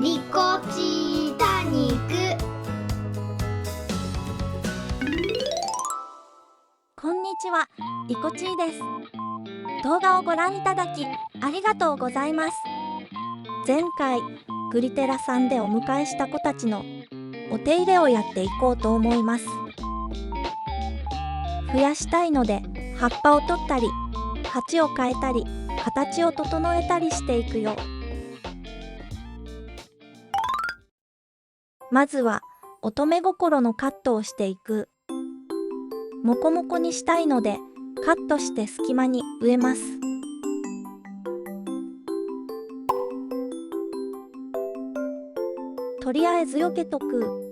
リコチタニック。こんにちは、リコチーです。動画をご覧いただきありがとうございます。前回グリテラさんでお迎えした子たちのお手入れをやっていこうと思います。増やしたいので葉っぱを取ったり鉢を変えたり形を整えたりしていくよ。まずは乙女心のカットをしていく。モコモコにしたいのでカットして隙間に植えます。とりあえず避けとく。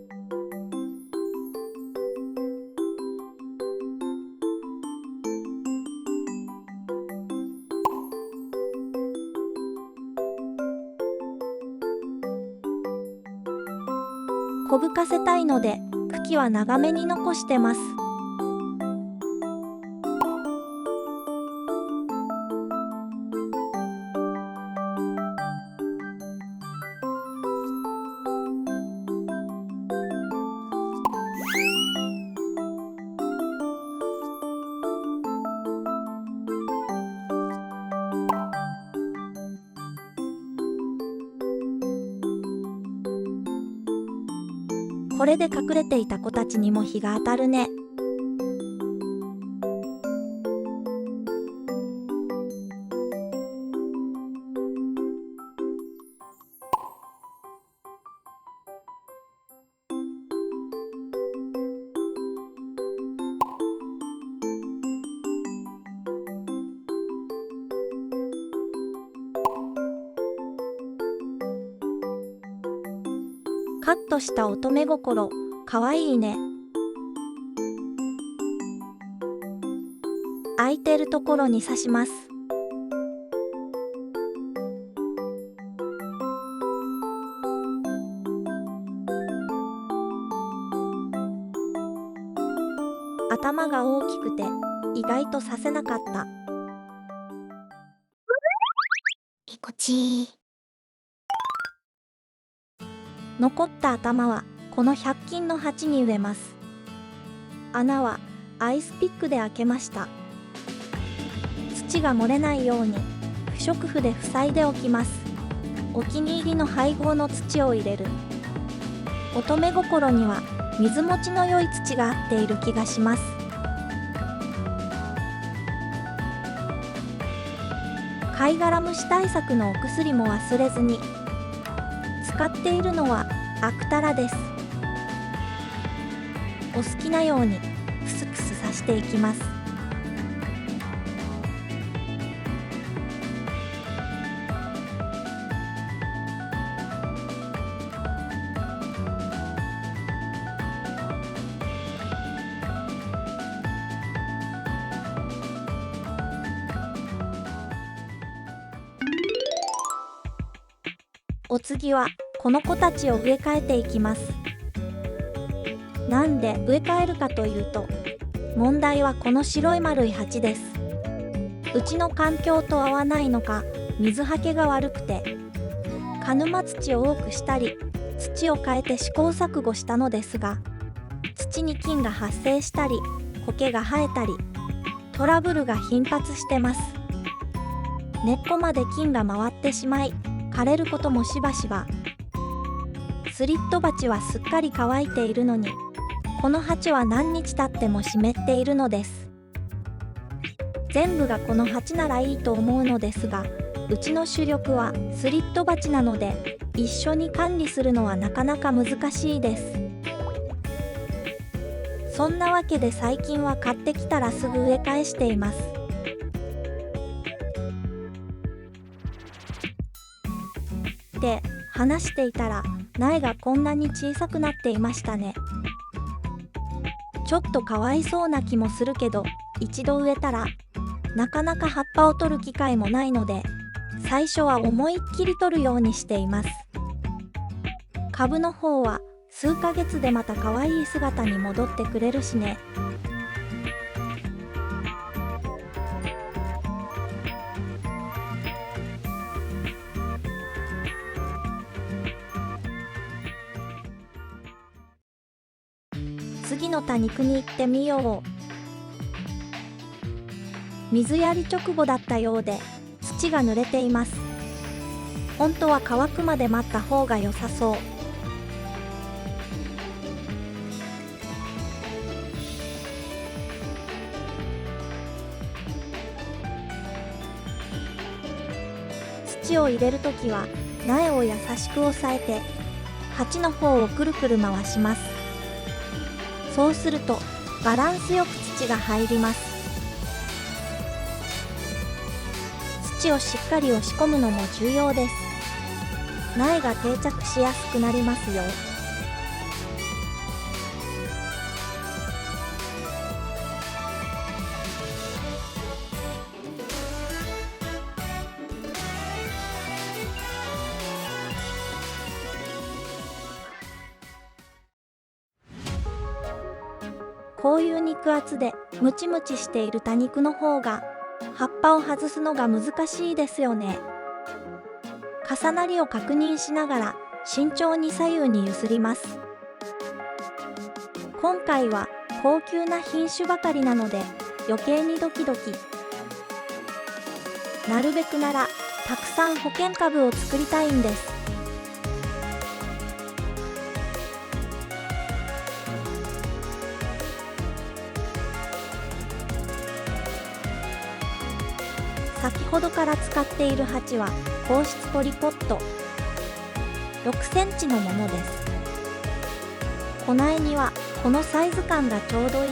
小ぶかせたいので茎は長めに残してます。これで隠れていた子たちにも日が当たるね。カットした乙女心、かわいいね。空いてるところに刺します。頭が大きくて意外と刺せなかった。リコチ。残った頭はこの100均の鉢に植えます。穴はアイスピックで開けました。土が漏れないように不織布で塞いでおきます。お気に入りの配合の土を入れる。乙女心には水持ちの良い土が合っている気がします。貝殻虫対策のお薬も忘れずに。使っているのはアクタラです。お好きなようにクスクス刺していきます。お次はこの子たちを植え替えていきます。なんで植え替えるかというと、問題はこの白い丸い鉢です。うちの環境と合わないのか水はけが悪くて、鹿沼土を多くしたり土を変えて試行錯誤したのですが、土に菌が発生したり苔が生えたりトラブルが頻発してます。根っこまで菌が回ってしまい枯れることもしばしば。スリット鉢はすっかり乾いているのに、この鉢は何日経っても湿っているのです。全部がこの鉢ならいいと思うのですが、うちの主力はスリット鉢なので一緒に管理するのはなかなか難しいです。そんなわけで最近は買ってきたらすぐ植え替えしています。で、話していたら苗がこんなに小さくなっていましたね。ちょっとかわいそうな気もするけど、一度植えたらなかなか葉っぱを取る機会もないので、最初は思いっきり取るようにしています。株の方は数ヶ月でまたかわいい姿に戻ってくれるしね。次の多肉に行ってみよう。水やり直後だったようで土が濡れています。本当は乾くまで待った方が良さそう。土を入れるときは苗を優しく押さえて鉢の方をくるくる回します。そうするとバランスよく土が入ります。土をしっかり押し込むのも重要です。苗が定着しやすくなりますよ。こういう肉厚でムチムチしている多肉の方が葉っぱを外すのが難しいですよね。重なりを確認しながら慎重に左右に揺すります。今回は高級な品種ばかりなので余計にドキドキ。なるべくならたくさん保険株を作りたいんです。先ほどから使っている鉢は硬質ポリポット6センチのものです。小苗にはこのサイズ感がちょうどいい。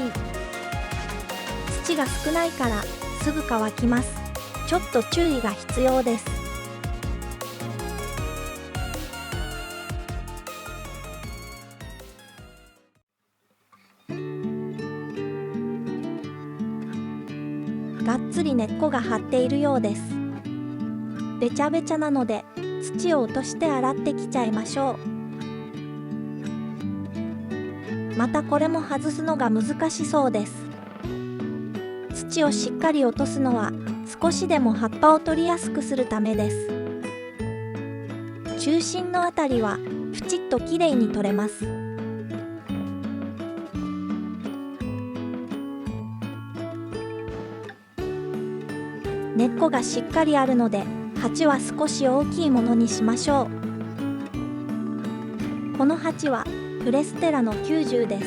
土が少ないからすぐ乾きます。ちょっと注意が必要です。がっつり根っこが張っているようです。べちゃべちゃなので土を落として洗ってきちゃいましょう。またこれも外すのが難しそうです。土をしっかり落とすのは少しでも葉っぱを取りやすくするためです。中心のあたりはプチッときれいに取れます。根っこがしっかりあるので鉢は少し大きいものにしましょう。この鉢はプレステラの90です。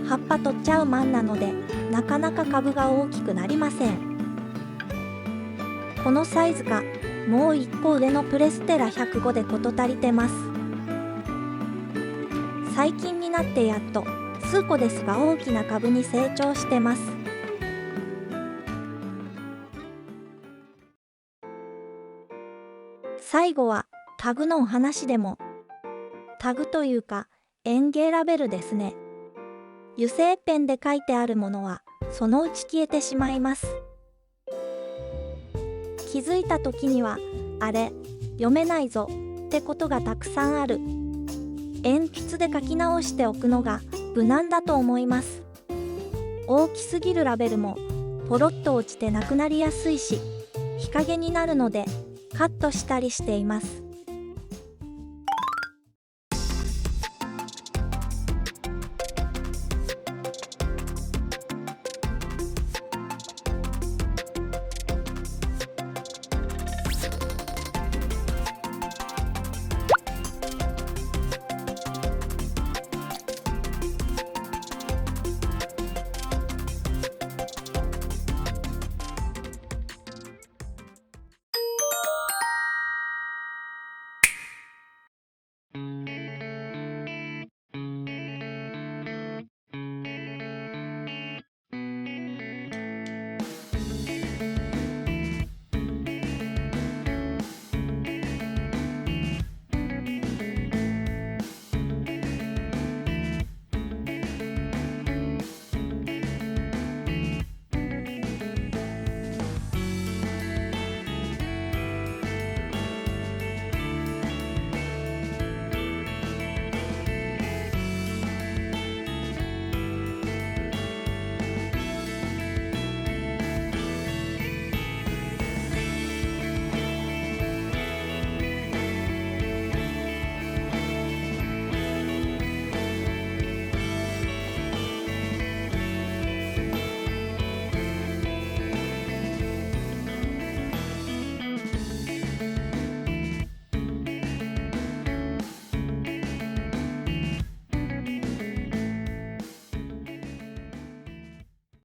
葉っぱ取っちゃうマンなのでなかなか株が大きくなりません。このサイズかもう1個上のプレステラ105で事足りてます。最近になってやっと数個ですが大きな株に成長してます。最後はタグのお話でも。タグというか園芸ラベルですね。油性ペンで書いてあるものはそのうち消えてしまいます。気づいた時にはあれ読めないぞってことがたくさんある。鉛筆で書き直しておくのが無難だと思います。大きすぎるラベルもポロッと落ちてなくなりやすいし日陰になるのでカットしたりしています。